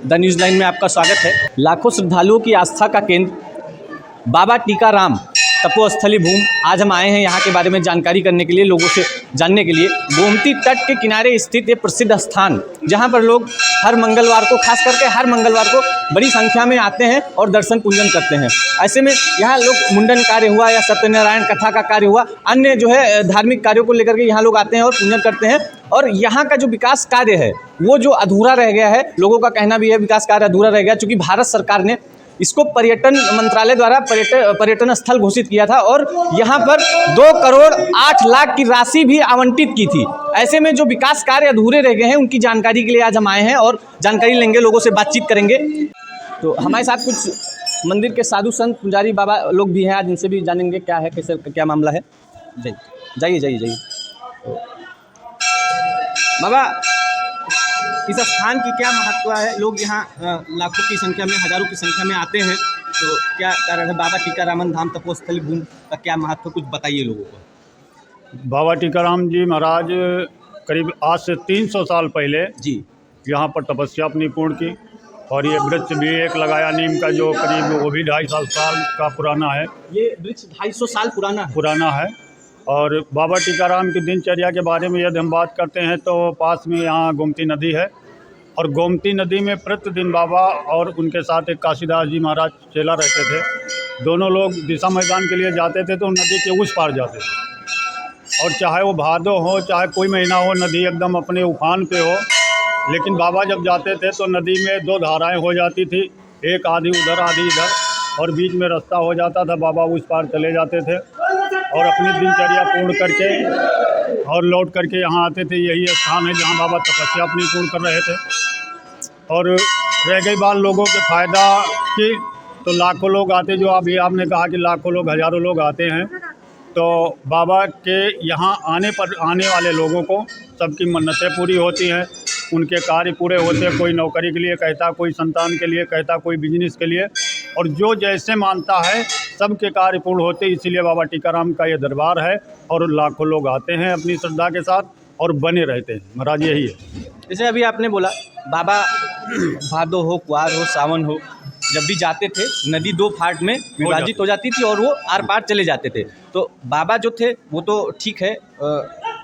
The news line में आपका स्वागत है। लाखों श्रद्धालुओं की आस्था का केंद्र बाबा टीकाराम तपोस्थली भूमि, आज हम आए हैं यहाँ के बारे में जानकारी करने के लिए, लोगों से जानने के लिए। गोमती तट के किनारे स्थित ये प्रसिद्ध स्थान, जहाँ पर लोग हर मंगलवार को, खास करके हर मंगलवार को बड़ी संख्या में आते हैं और दर्शन पूजन करते हैं। ऐसे में यहाँ लोग मुंडन कार्य हुआ या सत्यनारायण कथा का कार्य हुआ, अन्य जो है धार्मिक कार्यों को लेकर के यहाँ लोग आते हैं और पूजन करते हैं। और यहाँ का जो विकास कार्य है वो जो अधूरा रह गया है, लोगों का कहना भी है विकास कार्य अधूरा रह गया, चूँकि भारत सरकार ने इसको पर्यटन मंत्रालय द्वारा पर्यटन स्थल घोषित किया था और यहाँ पर 2 करोड़ 8 लाख की राशि भी आवंटित की थी। ऐसे में जो विकास कार्य अधूरे रह गए हैं उनकी जानकारी के लिए आज हम आए हैं और जानकारी लेंगे, लोगों से बातचीत करेंगे। तो हमारे साथ कुछ मंदिर के साधु संत पुजारी बाबा लोग भी हैं, आज इनसे भी जानेंगे क्या है, कैसे क्या मामला है। जाइए बाबा, इस स्थान की क्या महत्व है? लोग यहाँ लाखों की संख्या में, हजारों की संख्या में आते हैं, तो क्या कारण है? बाबा टीकाराम धाम तपोस्थली भूमि का क्या महत्व, कुछ बताइए लोगों को। बाबा टीकाराम जी महाराज करीब आज से 300 साल पहले जी यहाँ पर तपस्या अपनी पूर्ण की, और ये वृक्ष भी एक लगाया नीम का, जो करीब वो भी 250 साल का पुराना है। ये वृक्ष 250 साल पुराना है। और बाबा टीकाराम की दिनचर्या के बारे में यदि हम बात करते हैं तो पास में यहाँ गोमती नदी है, और गोमती नदी में प्रतिदिन बाबा और उनके साथ एक काशीदास जी महाराज चेला रहते थे। दोनों लोग दिशा मैदान के लिए जाते थे तो नदी के उस पार जाते थे, और चाहे वो भादो हो चाहे कोई महीना हो, नदी एकदम अपने उफान पे हो, लेकिन बाबा जब जाते थे तो नदी में 2 धाराएँ हो जाती थी, एक आधी उधर आधी इधर, और बीच में रास्ता हो जाता था। बाबा उस पार चले जाते थे और अपनी दिनचर्या पूर्ण करके और लौट करके यहाँ आते थे। यही स्थान है जहाँ बाबा तपस्या अपनी पूर्ण कर रहे थे। और रह गई बात लोगों के फ़ायदा की, तो लाखों लोग आते, जो अभी आपने कहा कि लाखों लोग, हज़ारों लोग आते हैं, तो बाबा के यहाँ आने वाले लोगों को सबकी मन्नतें पूरी होती हैं, उनके कार्य पूरे होते हैं। कोई नौकरी के लिए कहता, कोई संतान के लिए कहता, कोई बिजनेस के लिए, और जो जैसे मानता है सबके कार्य पूर्ण होते। इसीलिए बाबा टीकाराम का ये दरबार है और लाखों लोग आते हैं अपनी श्रद्धा के साथ और बने रहते हैं। महाराज यही है। जैसे अभी आपने बोला बाबा भादो हो, कुआर हो, सावन हो, जब भी जाते थे नदी 2 फाट में विभाजित हो जाती थी और वो आर पार चले जाते थे। तो बाबा जो थे वो तो ठीक है,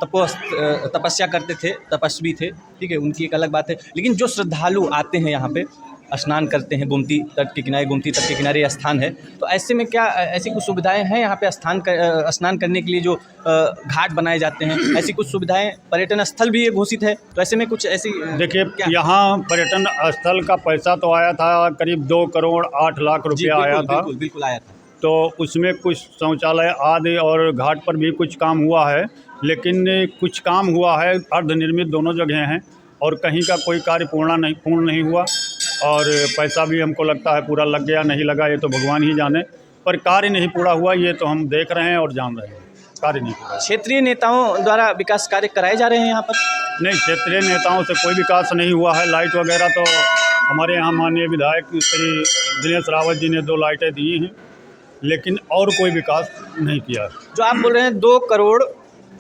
तपस्या करते थे, तपस्वी थे, ठीक है, उनकी एक अलग बात है। लेकिन जो श्रद्धालु आते हैं यहाँ पे स्नान करते हैं, गोमती तट के किनारे, गोमती तट के किनारे स्थान है, तो ऐसे में क्या ऐसी कुछ सुविधाएं हैं यहाँ पे स्नान करने के लिए? जो घाट बनाए जाते हैं, ऐसी कुछ सुविधाएं, पर्यटन स्थल भी ये घोषित है, तो ऐसे में कुछ ऐसी, देखिए यहाँ पर्यटन स्थल का पैसा तो आया था, करीब 2 करोड़ 8 लाख रुपया आया था। बिल्कुल आया था। तो उसमें कुछ शौचालय आदि और घाट पर भी कुछ काम हुआ है, लेकिन कुछ काम हुआ है अर्धनिर्मित, दोनों जगह हैं, और कहीं का कोई कार्य पूर्ण नहीं हुआ। और पैसा भी हमको लगता है पूरा लग गया, नहीं लगा ये तो भगवान ही जाने, पर कार्य नहीं पूरा हुआ ये तो हम देख रहे हैं और जान रहे हैं, कार्य नहीं पूरा। क्षेत्रीय नेताओं द्वारा विकास कार्य कराए जा रहे हैं यहाँ पर? नहीं, क्षेत्रीय नेताओं से कोई विकास नहीं हुआ है। लाइट वगैरह तो हमारे यहाँ माननीय विधायक श्री दिनेश रावत जी ने 2 लाइटें दी हैं, लेकिन और कोई विकास नहीं किया। जो आप बोल रहे हैं 2 करोड़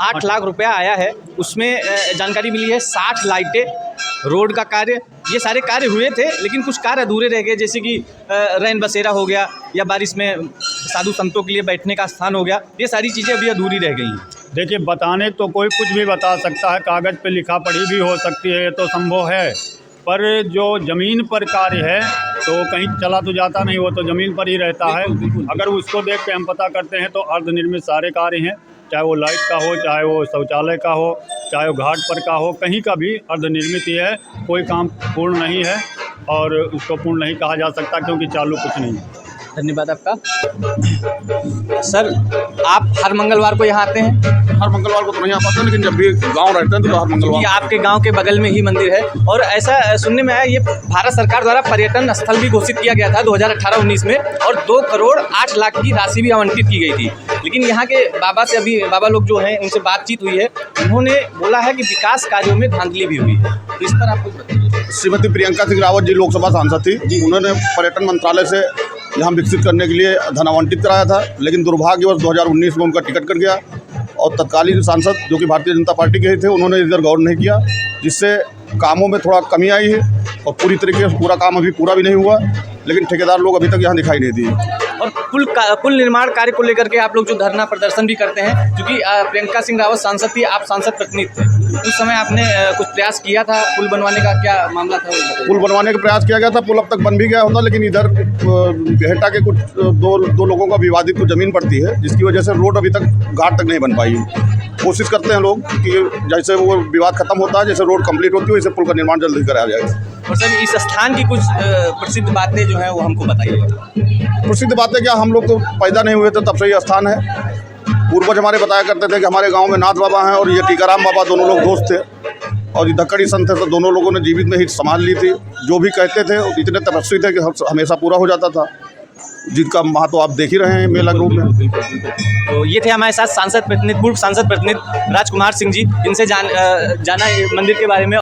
8 लाख रुपया आया है, उसमें जानकारी मिली है 60 लाइटें, रोड का कार्य, ये सारे कार्य हुए थे, लेकिन कुछ कार्य अधूरे रह गए, जैसे कि रैन बसेरा हो गया या बारिश में साधु संतों के लिए बैठने का स्थान हो गया, ये सारी चीज़ें अभी अधूरी रह गई हैं। देखिए, बताने तो कोई कुछ भी बता सकता है, कागज़ पे लिखा पढ़ी भी हो सकती है, ये तो संभव है, पर जो ज़मीन पर कार्य है तो कहीं चला तो जाता नहीं, वो तो ज़मीन पर ही रहता है। अगर उसको देख के हम पता करते हैं तो अर्धनिर्मित सारे कार्य हैं, चाहे वो लाइट का हो, चाहे वो शौचालय का हो, चाहे वो घाट पर का हो, कहीं का भी अर्धनिर्मित ही है, कोई काम पूर्ण नहीं है और उसको पूर्ण नहीं कहा जा सकता क्योंकि चालू कुछ नहीं है। धन्यवाद आपका। सर, आप हर मंगलवार को यहाँ आते हैं? हर मंगलवार को तो नहीं आ पाते, लेकिन जब भी गांव रहते हैं तो हर मंगलवार। ये आपके गांव के बगल में ही मंदिर है, और ऐसा सुनने में आया ये भारत सरकार द्वारा पर्यटन स्थल भी घोषित किया गया था 2018-19 में, और 2 करोड़ 8 लाख की राशि भी आवंटित की गई थी। लेकिन यहाँ के बाबा से अभी बाबा लोग जो हैं उनसे बातचीत हुई है, उन्होंने बोला है कि विकास कार्यों में धांधली भी हुई है, तो इस पर आप कुछ बताइए। श्रीमती प्रियंका सिंह रावत जी लोकसभा सांसद थी, उन्होंने पर्यटन मंत्रालय से यहाँ विकसित करने के लिए धन आवंटित कराया था, लेकिन दुर्भाग्यवश 2019 में उनका टिकट कट गया और तत्कालीन सांसद जो कि भारतीय जनता पार्टी के ही थे, उन्होंने इधर गौर नहीं किया, जिससे कामों में थोड़ा कमी आई है। और पूरी तरीके से पूरा काम अभी पूरा भी नहीं हुआ, लेकिन ठेकेदार लोग अभी तक यहाँ दिखाई नहीं दिए। और पुल निर्माण कार्य को लेकर के आप लोग जो धरना प्रदर्शन भी करते हैं, क्योंकि प्रियंका सिंह रावत सांसद थी, आप सांसद प्रतिनिधि थे, उस समय आपने कुछ प्रयास किया था पुल बनवाने का, क्या मामला था? पुल बनवाने का प्रयास किया गया था, पुल अब तक बन भी गया होता, लेकिन इधर भेटा के कुछ दो लोगों का विवादित कुछ ज़मीन पड़ती है, जिसकी वजह से रोड अभी तक घाट तक नहीं बन पाई। कोशिश करते हैं लोग कि जैसे वो विवाद खत्म होता है, जैसे रोड कंप्लीट होती है, वैसे पुल का निर्माण जल्दी कराया जाएगा। और सर इस स्थान की कुछ प्रसिद्ध बातें जो हैं वो हमको बताइए। प्रसिद्ध बातें क्या, हम लोग तो पैदा नहीं हुए थे तब से ये स्थान है। पूर्वज हमारे बताया करते थे कि हमारे गांव में नाथ बाबा हैं और ये टीकाराम बाबा, दोनों लोग दोस्त थे और ये धक्कड़ी संत थे, तो दोनों लोगों ने जीवित में ही संभाल ली थी। जो भी कहते थे इतने तपस्वी थे कि हमेशा पूरा हो जाता था, जिनका महत्व आप देख ही रहे हैं मेला ग्रुप में। तो ये थे हमारे साथ सांसद प्रतिनिधि, पूर्व सांसद प्रतिनिधि राजकुमार सिंह जी, इनसे जाना मंदिर के बारे में।